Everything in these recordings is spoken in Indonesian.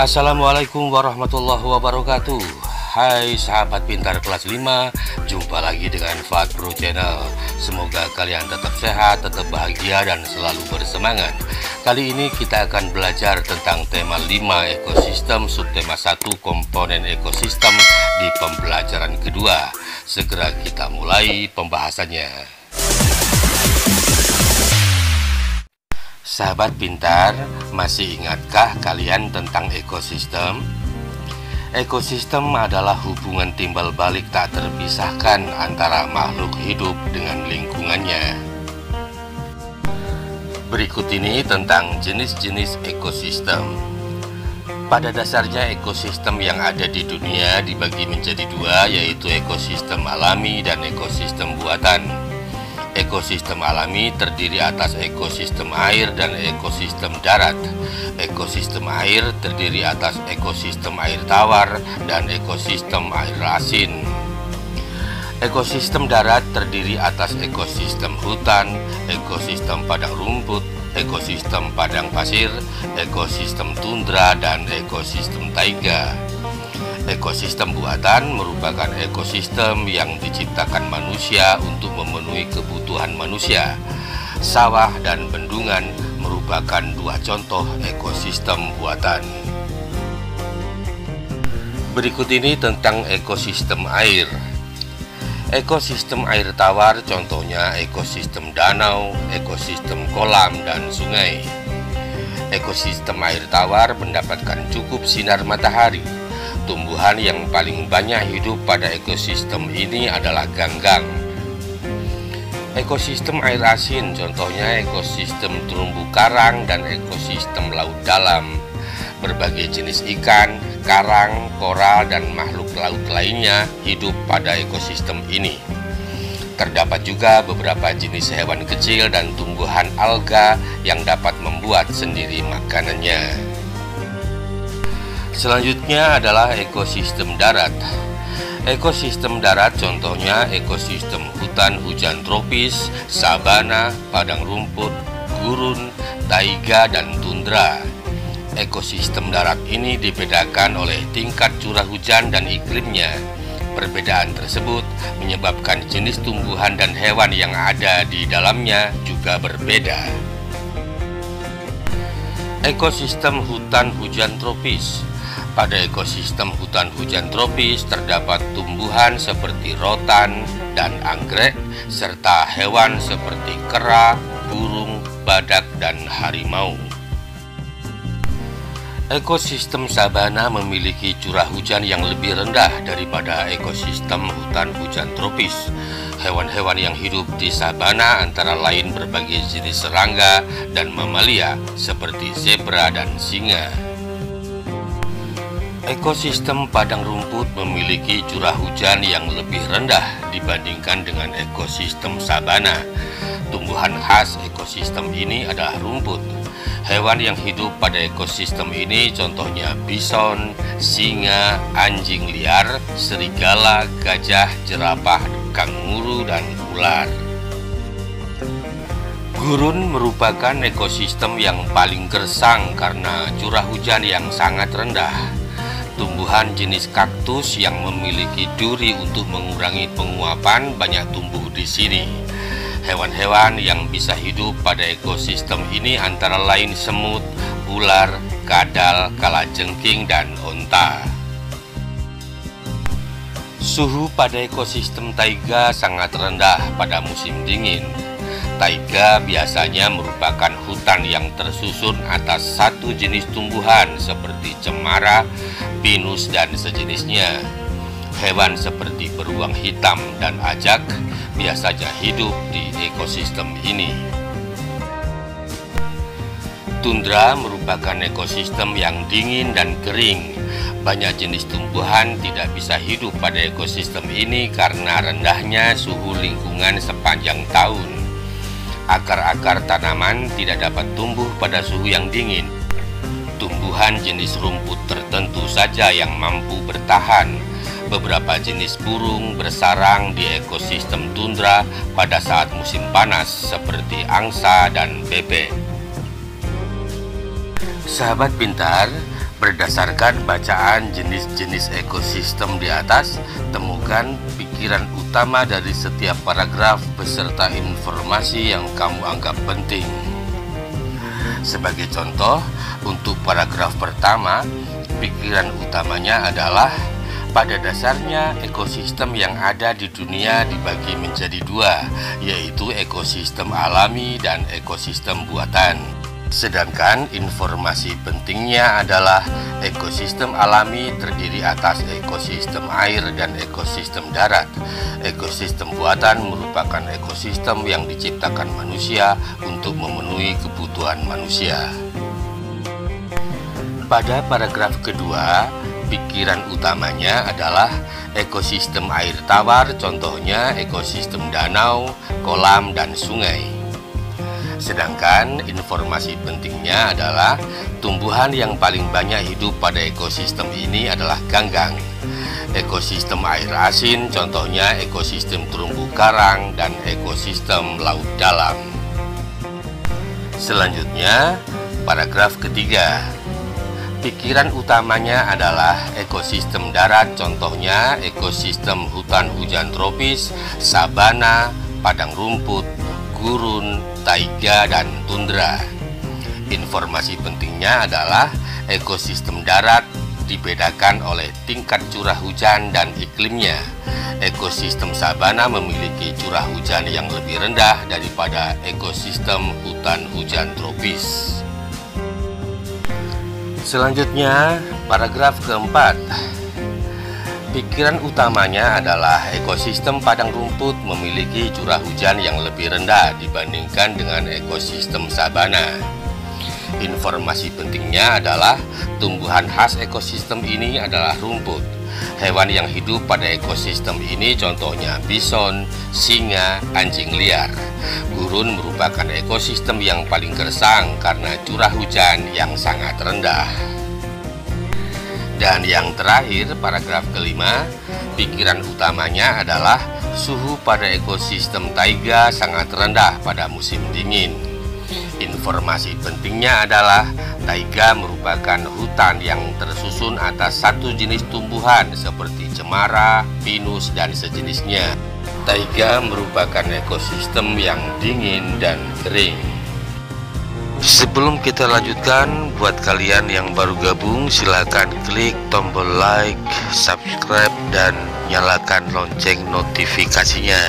Assalamualaikum warahmatullahi wabarakatuh. Hai sahabat pintar kelas 5, jumpa lagi dengan Fuad Pro Channel. Semoga kalian tetap sehat, tetap bahagia, dan selalu bersemangat. Kali ini kita akan belajar tentang tema 5 ekosistem, subtema 1 komponen ekosistem di pembelajaran kedua. Segera kita mulai pembahasannya. Sahabat pintar, masih ingatkah kalian tentang ekosistem? Ekosistem adalah hubungan timbal balik tak terpisahkan antara makhluk hidup dengan lingkungannya. Berikut ini tentang jenis-jenis ekosistem. Pada dasarnya ekosistem yang ada di dunia dibagi menjadi dua, yaitu ekosistem alami dan ekosistem buatan. Ekosistem alami terdiri atas ekosistem air dan ekosistem darat. Ekosistem air terdiri atas ekosistem air tawar dan ekosistem air asin. Ekosistem darat terdiri atas ekosistem hutan, ekosistem padang rumput, ekosistem padang pasir, ekosistem tundra, dan ekosistem taiga. Ekosistem buatan merupakan ekosistem yang diciptakan manusia untuk memenuhi kebutuhan manusia. Sawah dan bendungan merupakan dua contoh ekosistem buatan. Berikut ini tentang ekosistem air. Ekosistem air tawar contohnya ekosistem danau, ekosistem kolam, dan sungai. Ekosistem air tawar mendapatkan cukup sinar matahari. Tumbuhan yang paling banyak hidup pada ekosistem ini adalah ganggang. Ekosistem air asin contohnya ekosistem terumbu karang dan ekosistem laut dalam. Berbagai jenis ikan, karang, koral, dan makhluk laut lainnya hidup pada ekosistem ini. Terdapat juga beberapa jenis hewan kecil dan tumbuhan alga yang dapat membuat sendiri makanannya. Selanjutnya adalah ekosistem darat. Ekosistem darat contohnya ekosistem hutan hujan tropis, sabana, padang rumput, gurun, taiga, dan tundra. Ekosistem darat ini dibedakan oleh tingkat curah hujan dan iklimnya. Perbedaan tersebut menyebabkan jenis tumbuhan dan hewan yang ada di dalamnya juga berbeda. Ekosistem hutan hujan tropis. Pada ekosistem hutan hujan tropis terdapat tumbuhan seperti rotan dan anggrek, serta hewan seperti kera, burung, badak, dan harimau. Ekosistem sabana memiliki curah hujan yang lebih rendah daripada ekosistem hutan hujan tropis. Hewan-hewan yang hidup di sabana antara lain berbagai jenis serangga dan mamalia seperti zebra dan singa. Ekosistem padang rumput memiliki curah hujan yang lebih rendah dibandingkan dengan ekosistem sabana. Tumbuhan khas ekosistem ini adalah rumput. Hewan yang hidup pada ekosistem ini contohnya bison, singa, anjing liar, serigala, gajah, jerapah, kanguru, dan ular. Gurun merupakan ekosistem yang paling gersang karena curah hujan yang sangat rendah. Tumbuhan jenis kaktus yang memiliki duri untuk mengurangi penguapan banyak tumbuh di sini. Hewan-hewan yang bisa hidup pada ekosistem ini antara lain semut, ular, kadal, kalajengking, dan onta. Suhu pada ekosistem taiga sangat rendah pada musim dingin. Taiga biasanya merupakan hutan yang tersusun atas satu jenis tumbuhan seperti cemara, pinus, dan sejenisnya. Hewan seperti beruang hitam dan ajak biasanya hidup di ekosistem ini. Tundra merupakan ekosistem yang dingin dan kering. Banyak jenis tumbuhan tidak bisa hidup pada ekosistem ini karena rendahnya suhu lingkungan sepanjang tahun. Akar-akar tanaman tidak dapat tumbuh pada suhu yang dingin. Tumbuhan jenis rumput tertentu saja yang mampu bertahan. Beberapa jenis burung bersarang di ekosistem tundra pada saat musim panas seperti angsa dan bebek. Sahabat pintar, Berdasarkan bacaan jenis-jenis ekosistem di atas, temukan pikiran utama dari setiap paragraf beserta informasi yang kamu anggap penting. Sebagai contoh, untuk paragraf pertama, pikiran utamanya adalah pada dasarnya ekosistem yang ada di dunia dibagi menjadi dua, yaitu ekosistem alami dan ekosistem buatan. Sedangkan informasi pentingnya adalah ekosistem alami terdiri atas ekosistem air dan ekosistem darat. Ekosistem buatan merupakan ekosistem yang diciptakan manusia untuk memenuhi kebutuhan manusia. Pada paragraf kedua, pikiran utamanya adalah ekosistem air tawar, contohnya ekosistem danau, kolam, dan sungai. Sedangkan informasi pentingnya adalah tumbuhan yang paling banyak hidup pada ekosistem ini adalah ganggang. Ekosistem air asin, contohnya ekosistem terumbu karang dan ekosistem laut dalam. Selanjutnya, paragraf ketiga. Pikiran utamanya adalah ekosistem darat, contohnya ekosistem hutan hujan tropis, sabana, padang rumput, gurun, taiga, dan tundra. Informasi pentingnya adalah ekosistem darat dibedakan oleh tingkat curah hujan dan iklimnya. Ekosistem sabana memiliki curah hujan yang lebih rendah daripada ekosistem hutan hujan tropis. Selanjutnya, paragraf keempat. Pikiran utamanya adalah ekosistem padang rumput memiliki curah hujan yang lebih rendah dibandingkan dengan ekosistem sabana. Informasi pentingnya adalah tumbuhan khas ekosistem ini adalah rumput. Hewan yang hidup pada ekosistem ini contohnya bison, singa, anjing liar. Gurun merupakan ekosistem yang paling gersang karena curah hujan yang sangat rendah. Dan yang terakhir, paragraf kelima, pikiran utamanya adalah suhu pada ekosistem taiga sangat rendah pada musim dingin. Informasi pentingnya adalah taiga merupakan hutan yang tersusun atas satu jenis tumbuhan seperti cemara, pinus, dan sejenisnya. Taiga merupakan ekosistem yang dingin dan kering. Sebelum kita lanjutkan, buat kalian yang baru gabung, silakan klik tombol like, subscribe, dan nyalakan lonceng notifikasinya.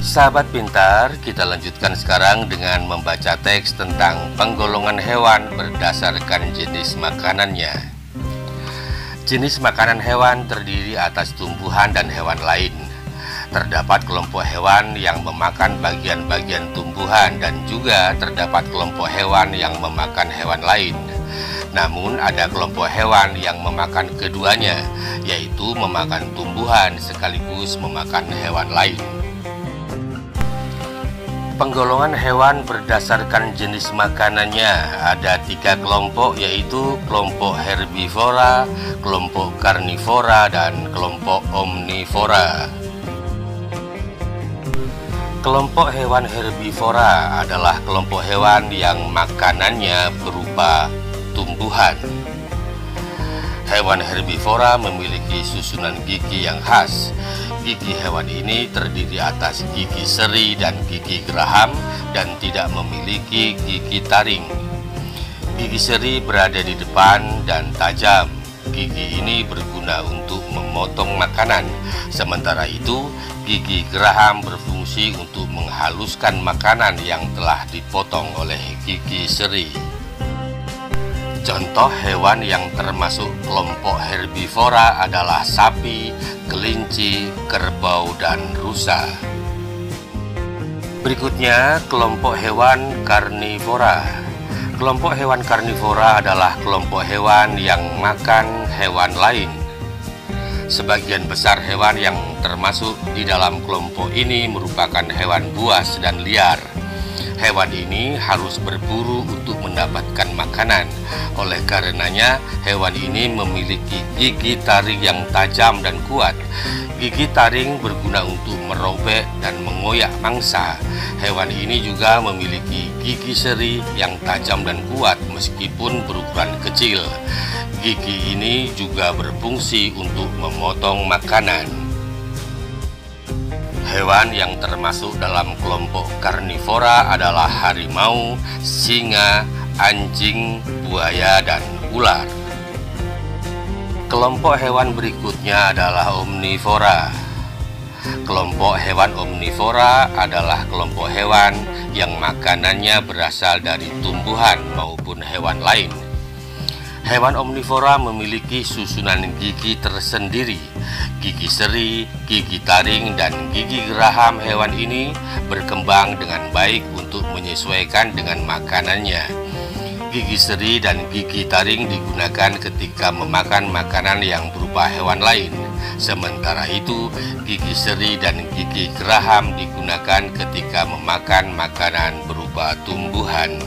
Sahabat pintar, kita lanjutkan sekarang dengan membaca teks tentang penggolongan hewan berdasarkan jenis makanannya. Jenis makanan hewan terdiri atas tumbuhan dan hewan lain. Terdapat kelompok hewan yang memakan bagian-bagian tumbuhan dan juga terdapat kelompok hewan yang memakan hewan lain. Namun ada kelompok hewan yang memakan keduanya, yaitu memakan tumbuhan sekaligus memakan hewan lain. Penggolongan hewan berdasarkan jenis makanannya ada 3 kelompok, yaitu kelompok herbivora, kelompok karnivora, dan kelompok omnivora. Kelompok hewan herbivora adalah kelompok hewan yang makanannya berupa tumbuhan. Hewan herbivora memiliki susunan gigi yang khas. Gigi hewan ini terdiri atas gigi seri dan gigi geraham dan tidak memiliki gigi taring. Gigi seri berada di depan dan tajam. Gigi ini berguna untuk memotong makanan. Sementara itu, gigi geraham berfungsi untuk menghaluskan makanan yang telah dipotong oleh gigi seri. Contoh hewan yang termasuk kelompok herbivora adalah sapi, kelinci, kerbau, dan rusa. Berikutnya, kelompok hewan karnivora. Kelompok hewan karnivora adalah kelompok hewan yang makan hewan lain. Sebagian besar hewan yang termasuk di dalam kelompok ini merupakan hewan buas dan liar. Hewan ini harus berburu untuk mendapatkan makanan. Oleh karenanya, hewan ini memiliki gigi taring yang tajam dan kuat. Gigi taring berguna untuk merobek dan mengoyak mangsa. Hewan ini juga memiliki gigi seri yang tajam dan kuat meskipun berukuran kecil. Gigi ini juga berfungsi untuk memotong makanan. Hewan yang termasuk dalam kelompok karnivora adalah harimau, singa, anjing, buaya, dan ular. Kelompok hewan berikutnya adalah omnivora. Kelompok hewan omnivora adalah kelompok hewan yang makanannya berasal dari tumbuhan maupun hewan lain. Hewan omnivora memiliki susunan gigi tersendiri. Gigi seri, gigi taring, dan gigi geraham hewan ini berkembang dengan baik untuk menyesuaikan dengan makanannya. Gigi seri dan gigi taring digunakan ketika memakan makanan yang berupa hewan lain. Sementara itu, gigi seri dan gigi geraham digunakan ketika memakan makanan berupa tumbuhan.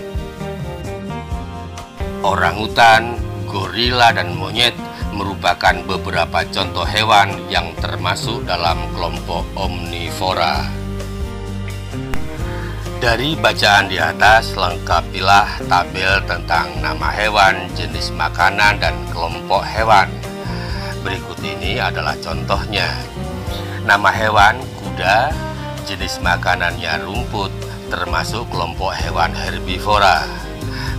Orangutan, gorila, dan monyet merupakan beberapa contoh hewan yang termasuk dalam kelompok omnivora. Dari bacaan di atas, lengkapilah tabel tentang nama hewan, jenis makanan, dan kelompok hewan. Berikut ini adalah contohnya. Nama hewan kuda, jenis makanannya rumput, termasuk kelompok hewan herbivora.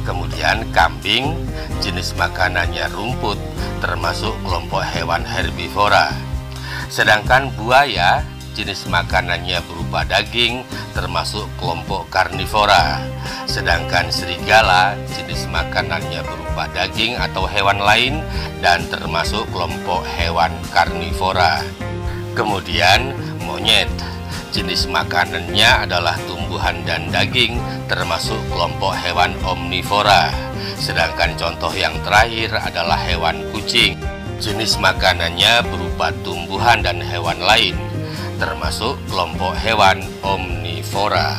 Kemudian kambing, jenis makanannya rumput, termasuk kelompok hewan herbivora. Sedangkan buaya, jenis makanannya berupa daging, termasuk kelompok karnivora. Sedangkan serigala, jenis makanannya berupa daging atau hewan lain dan termasuk kelompok hewan karnivora. Kemudian monyet, jenis makanannya adalah tumbuhan dan daging, termasuk kelompok hewan omnivora. Sedangkan contoh yang terakhir adalah hewan kucing. Jenis makanannya berupa tumbuhan dan hewan lain, termasuk kelompok hewan omnivora.